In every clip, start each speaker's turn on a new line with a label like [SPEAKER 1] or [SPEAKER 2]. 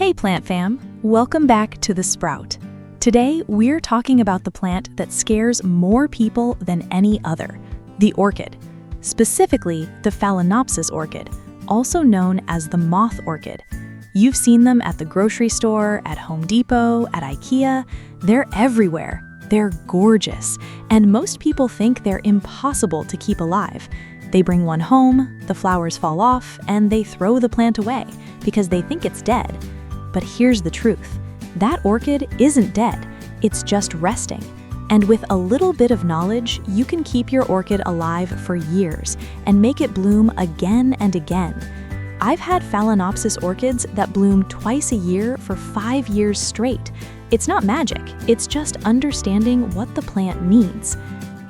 [SPEAKER 1] Hey plant fam, welcome back to The Sprout. Today we're talking about the plant that scares more people than any other, the orchid. Specifically, the Phalaenopsis orchid, also known as the moth orchid. You've seen them at the grocery store, at Home Depot, at IKEA. They're everywhere. They're gorgeous, and most people think they're impossible to keep alive. They bring one home, the flowers fall off, and they throw the plant away because they think it's dead. But here's the truth. That orchid isn't dead. It's just resting. And with a little bit of knowledge, you can keep your orchid alive for years and make it bloom again and again. I've had Phalaenopsis orchids that bloom twice a year for 5 years straight. It's not magic, it's just understanding what the plant needs.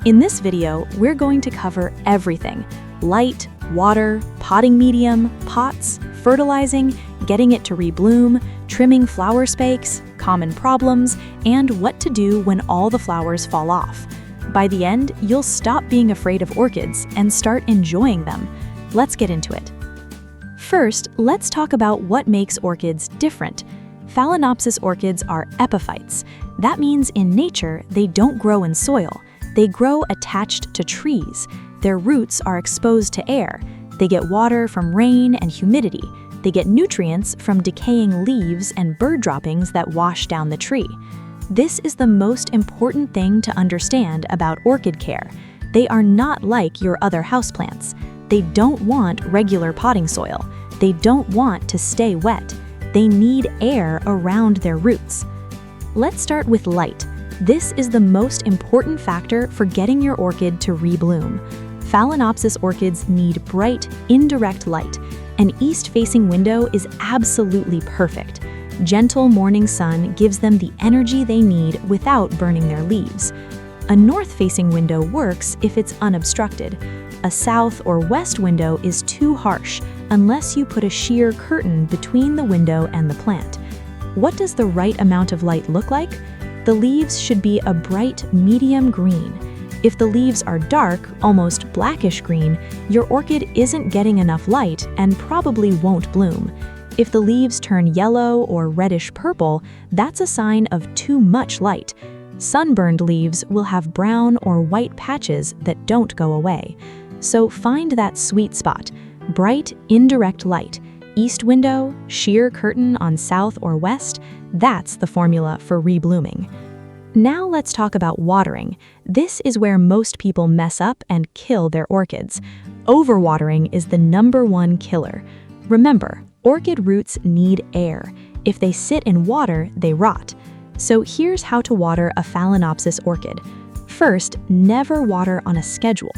[SPEAKER 1] In this video, we're going to cover everything: light, water, potting medium, pots, fertilizing, getting it to rebloom, trimming flower spikes, common problems, and what to do when all the flowers fall off. By the end, you'll stop being afraid of orchids and start enjoying them. Let's get into it. First, let's talk about what makes orchids different. Phalaenopsis orchids are epiphytes. That means in nature, they don't grow in soil. They grow attached to trees. Their roots are exposed to air. They get water from rain and humidity. They get nutrients from decaying leaves and bird droppings that wash down the tree. This is the most important thing to understand about orchid care. They are not like your other houseplants. They don't want regular potting soil. They don't want to stay wet. They need air around their roots. Let's start with light. This is the most important factor for getting your orchid to rebloom. Phalaenopsis orchids need bright, indirect light. An east-facing window is absolutely perfect. Gentle morning sun gives them the energy they need without burning their leaves. A north-facing window works if it's unobstructed. A south or west window is too harsh unless you put a sheer curtain between the window and the plant. What does the right amount of light look like? The leaves should be a bright medium green. If the leaves are dark, almost blackish green, your orchid isn't getting enough light and probably won't bloom. If the leaves turn yellow or reddish purple, that's a sign of too much light. Sunburned leaves will have brown or white patches that don't go away. So find that sweet spot: bright, indirect light. East window, sheer curtain on south or west, that's the formula for reblooming. Now let's talk about watering. This is where most people mess up and kill their orchids. Overwatering is the #1 killer. Remember, orchid roots need air. If they sit in water, they rot. So here's how to water a Phalaenopsis orchid. First, never water on a schedule.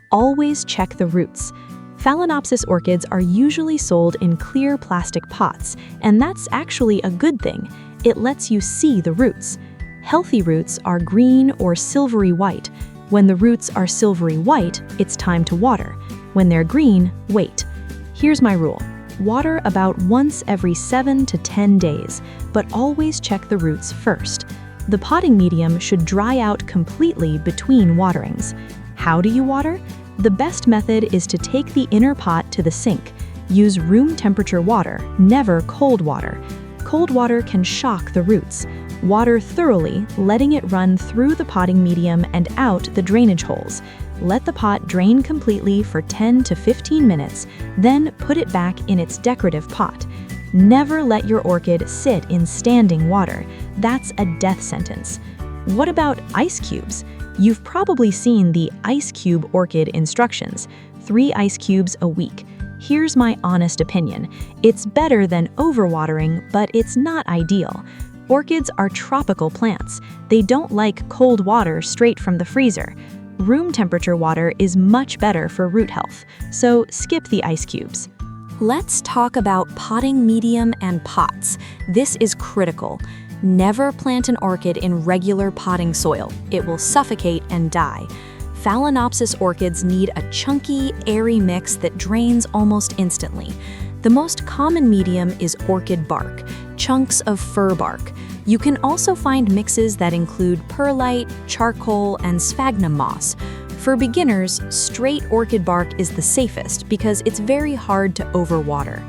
[SPEAKER 1] Always check the roots. Phalaenopsis orchids are usually sold in clear plastic pots, and that's actually a good thing. It lets you see the roots. Healthy roots are green or silvery white. When the roots are silvery white, it's time to water. When they're green, wait. Here's my rule. Water about once every 7 to 10 days, but always check the roots first. The potting medium should dry out completely between waterings. How do you water? The best method is to take the inner pot to the sink. Use room temperature water, never cold water. Cold water can shock the roots. Water thoroughly, letting it run through the potting medium and out the drainage holes. Let the pot drain completely for 10 to 15 minutes, then put it back in its decorative pot. Never let your orchid sit in standing water. That's a death sentence. What about ice cubes? You've probably seen the ice cube orchid instructions: 3 ice cubes a week. Here's my honest opinion. It's better than overwatering, but it's not ideal. Orchids are tropical plants. They don't like cold water straight from the freezer. Room temperature water is much better for root health, so skip the ice cubes. Let's talk about potting medium and pots. This is critical. Never plant an orchid in regular potting soil. It will suffocate and die. Phalaenopsis orchids need a chunky, airy mix that drains almost instantly. The most common medium is orchid bark, chunks of fir bark. You can also find mixes that include perlite, charcoal, and sphagnum moss. For beginners, straight orchid bark is the safest because it's very hard to overwater.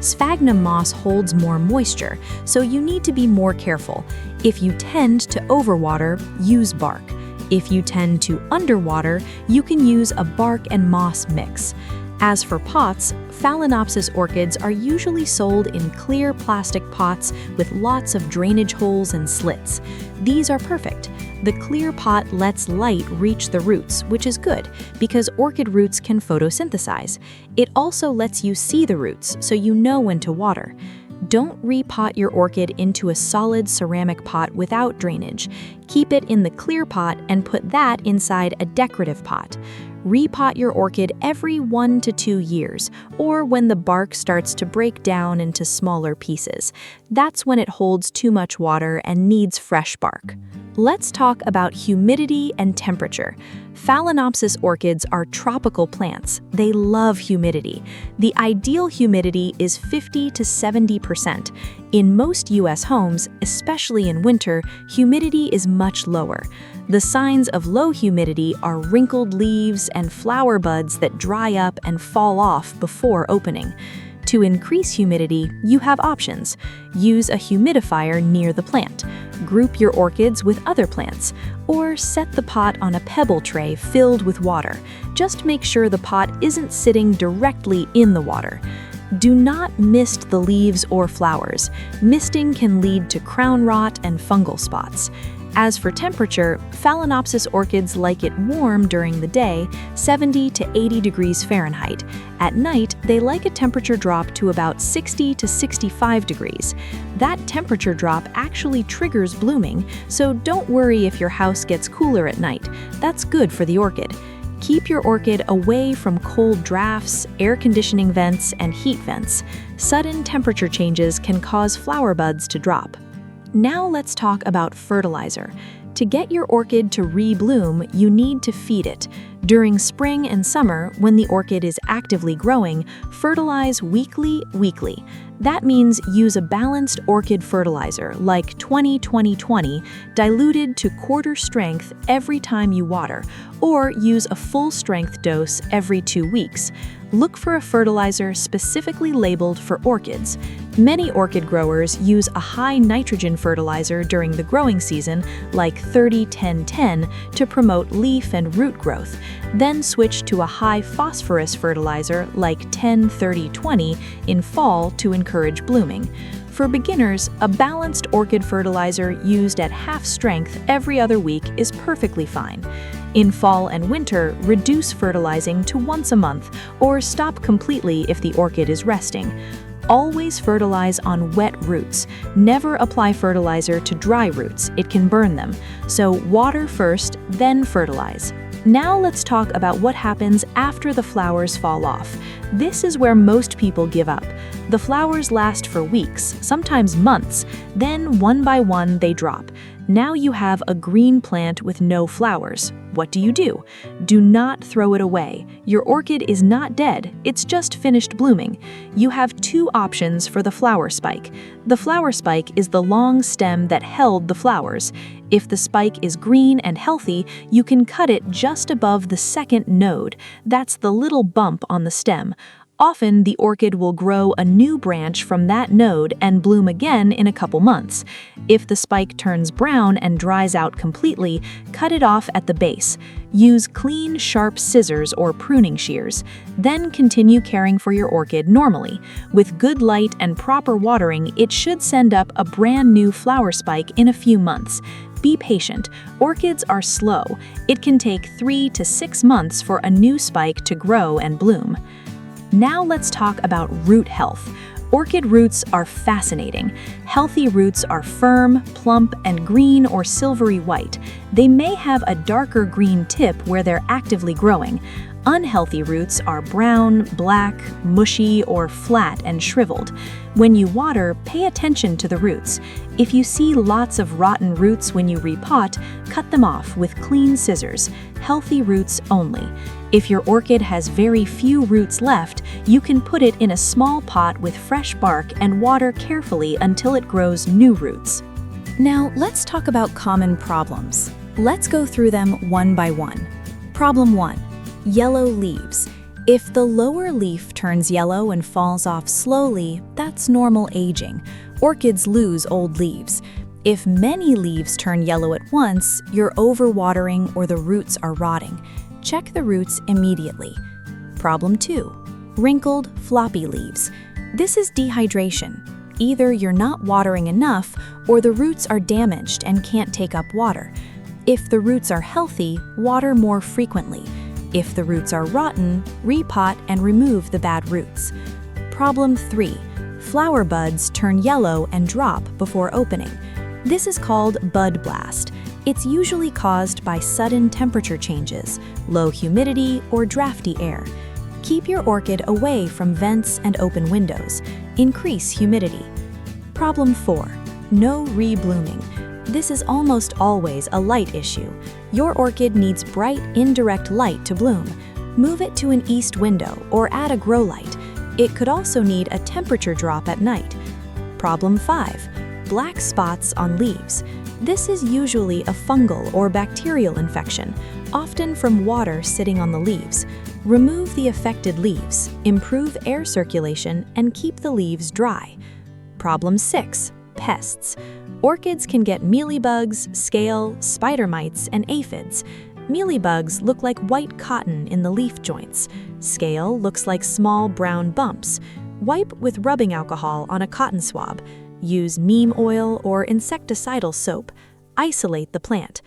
[SPEAKER 1] Sphagnum moss holds more moisture, so you need to be more careful. If you tend to overwater, use bark. If you tend to underwater, you can use a bark and moss mix. As for pots, Phalaenopsis orchids are usually sold in clear plastic pots with lots of drainage holes and slits. These are perfect. The clear pot lets light reach the roots, which is good because orchid roots can photosynthesize. It also lets you see the roots, so you know when to water. Don't repot your orchid into a solid ceramic pot without drainage. Keep it in the clear pot and put that inside a decorative pot. Repot your orchid every 1 to 2 years, or when the bark starts to break down into smaller pieces. That's when it holds too much water and needs fresh bark. Let's talk about humidity and temperature. Phalaenopsis orchids are tropical plants. They love humidity. The ideal humidity is 50 to 70%. In most US homes, especially in winter, humidity is much lower. The signs of low humidity are wrinkled leaves and flower buds that dry up and fall off before opening. To increase humidity, you have options. Use a humidifier near the plant. Group your orchids with other plants. Or set the pot on a pebble tray filled with water. Just make sure the pot isn't sitting directly in the water. Do not mist the leaves or flowers. Misting can lead to crown rot and fungal spots. As for temperature, Phalaenopsis orchids like it warm during the day, 70 to 80 degrees Fahrenheit. At night, they like a temperature drop to about 60 to 65 degrees. That temperature drop actually triggers blooming, so don't worry if your house gets cooler at night. That's good for the orchid. Keep your orchid away from cold drafts, air conditioning vents, and heat vents. Sudden temperature changes can cause flower buds to drop. Now let's talk about fertilizer. To get your orchid to rebloom, you need to feed it. During spring and summer, when the orchid is actively growing, fertilize weekly. That means use a balanced orchid fertilizer like 20-20-20 diluted to quarter strength every time you water, or use a full strength dose every 2 weeks. Look for a fertilizer specifically labeled for orchids. Many orchid growers use a high nitrogen fertilizer during the growing season, like 30-10-10, to promote leaf and root growth, then switch to a high phosphorus fertilizer like 10-30-20 in fall to encourage blooming. For beginners, a balanced orchid fertilizer used at half strength every other week is perfectly fine. In fall and winter, reduce fertilizing to once a month or stop completely if the orchid is resting. Always fertilize on wet roots. Never apply fertilizer to dry roots, it can burn them. So water first, then fertilize. Now let's talk about what happens after the flowers fall off. This is where most people give up. The flowers last for weeks, sometimes months, then one by one they drop. Now you have a green plant with no flowers. What do? Do not throw it away. Your orchid is not dead, it's just finished blooming. You have 2 options for the flower spike. The flower spike is the long stem that held the flowers. If the spike is green and healthy, you can cut it just above the second node. That's the little bump on the stem. Often, the orchid will grow a new branch from that node and bloom again in a couple months. If the spike turns brown and dries out completely, cut it off at the base. Use clean, sharp scissors or pruning shears. Then continue caring for your orchid normally. With good light and proper watering, it should send up a brand new flower spike in a few months. Be patient. Orchids are slow. It can take 3 to 6 months for a new spike to grow and bloom. Now let's talk about root health. Orchid roots are fascinating. Healthy roots are firm, plump, and green or silvery white. They may have a darker green tip where they're actively growing. Unhealthy roots are brown, black, mushy, or flat and shriveled. When you water, pay attention to the roots. If you see lots of rotten roots when you repot, cut them off with clean scissors. Healthy roots only. If your orchid has very few roots left, you can put it in a small pot with fresh bark and water carefully until it grows new roots. Now, let's talk about common problems. Let's go through them one by one. Problem 1. Yellow leaves. If the lower leaf turns yellow and falls off slowly, that's normal aging. Orchids lose old leaves. If many leaves turn yellow at once, you're overwatering or the roots are rotting. Check the roots immediately. Problem 2. Wrinkled, floppy leaves. This is dehydration. Either you're not watering enough or the roots are damaged and can't take up water. If the roots are healthy, water more frequently. If the roots are rotten, repot and remove the bad roots. Problem 3. Flower buds turn yellow and drop before opening. This is called bud blast. It's usually caused by sudden temperature changes, low humidity, or drafty air. Keep your orchid away from vents and open windows. Increase humidity. Problem 4. No reblooming. This is almost always a light issue. Your orchid needs bright, indirect light to bloom. Move it to an east window or add a grow light. It could also need a temperature drop at night. Problem 5. Black spots on leaves. This is usually a fungal or bacterial infection, often from water sitting on the leaves. Remove the affected leaves, improve air circulation, and keep the leaves dry. Problem 6. Pests. Orchids can get mealybugs, scale, spider mites, and aphids. Mealybugs look like white cotton in the leaf joints. Scale looks like small brown bumps. Wipe with rubbing alcohol on a cotton swab. Use neem oil or insecticidal soap. Isolate the plant.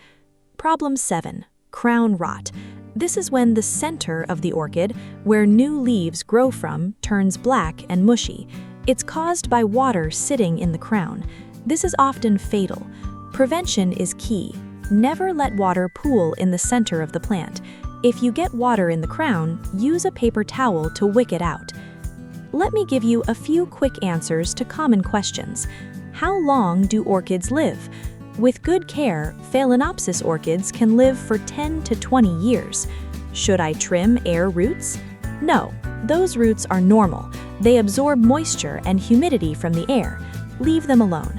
[SPEAKER 1] Problem 7. Crown rot. This is when the center of the orchid, where new leaves grow from, turns black and mushy. It's caused by water sitting in the crown. This is often fatal. Prevention is key. Never let water pool in the center of the plant. If you get water in the crown, use a paper towel to wick it out. Let me give you a few quick answers to common questions. How long do orchids live? With good care, Phalaenopsis orchids can live for 10 to 20 years. Should I trim air roots? No, those roots are normal. They absorb moisture and humidity from the air. Leave them alone.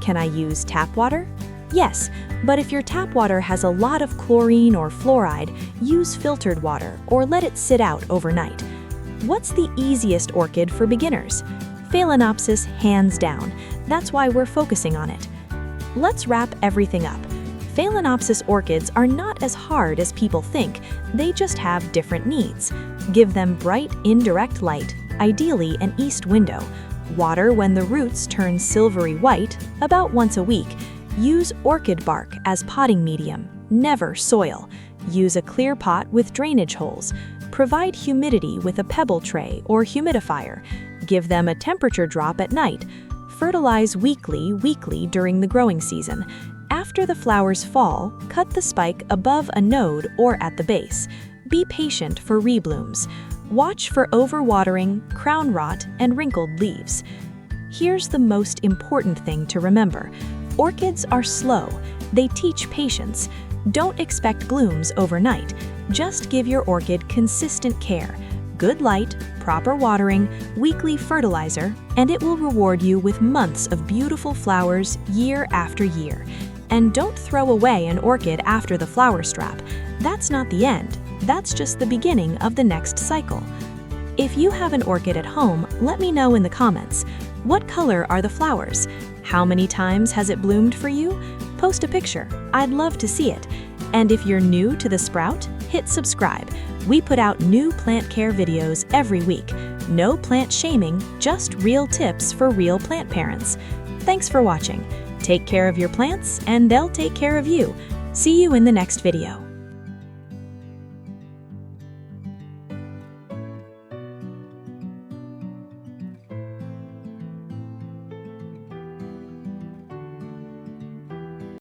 [SPEAKER 1] Can I use tap water? Yes, but if your tap water has a lot of chlorine or fluoride, use filtered water or let it sit out overnight. What's the easiest orchid for beginners? Phalaenopsis, hands down. That's why we're focusing on it. Let's wrap everything up. Phalaenopsis orchids are not as hard as people think. They just have different needs. Give them bright, indirect light, ideally an east window. Water when the roots turn silvery white, about once a week. Use orchid bark as potting medium, never soil. Use a clear pot with drainage holes. Provide humidity with a pebble tray or humidifier. Give them a temperature drop at night. Fertilize weekly during the growing season. After the flowers fall, cut the spike above a node or at the base. Be patient for reblooms. Watch for overwatering, crown rot, and wrinkled leaves. Here's the most important thing to remember. Orchids are slow. They teach patience. Don't expect blooms overnight. Just give your orchid consistent care. Good light, proper watering, weekly fertilizer, and it will reward you with months of beautiful flowers year after year. And don't throw away an orchid after the flower strap. That's not the end. That's just the beginning of the next cycle. If you have an orchid at home, let me know in the comments. What color are the flowers? How many times has it bloomed for you? Post a picture. I'd love to see it. And if you're new to The Sprout, hit subscribe. We put out new plant care videos every week. No plant shaming, just real tips for real plant parents. Thanks for watching. Take care of your plants, and they'll take care of you. See you in the next video.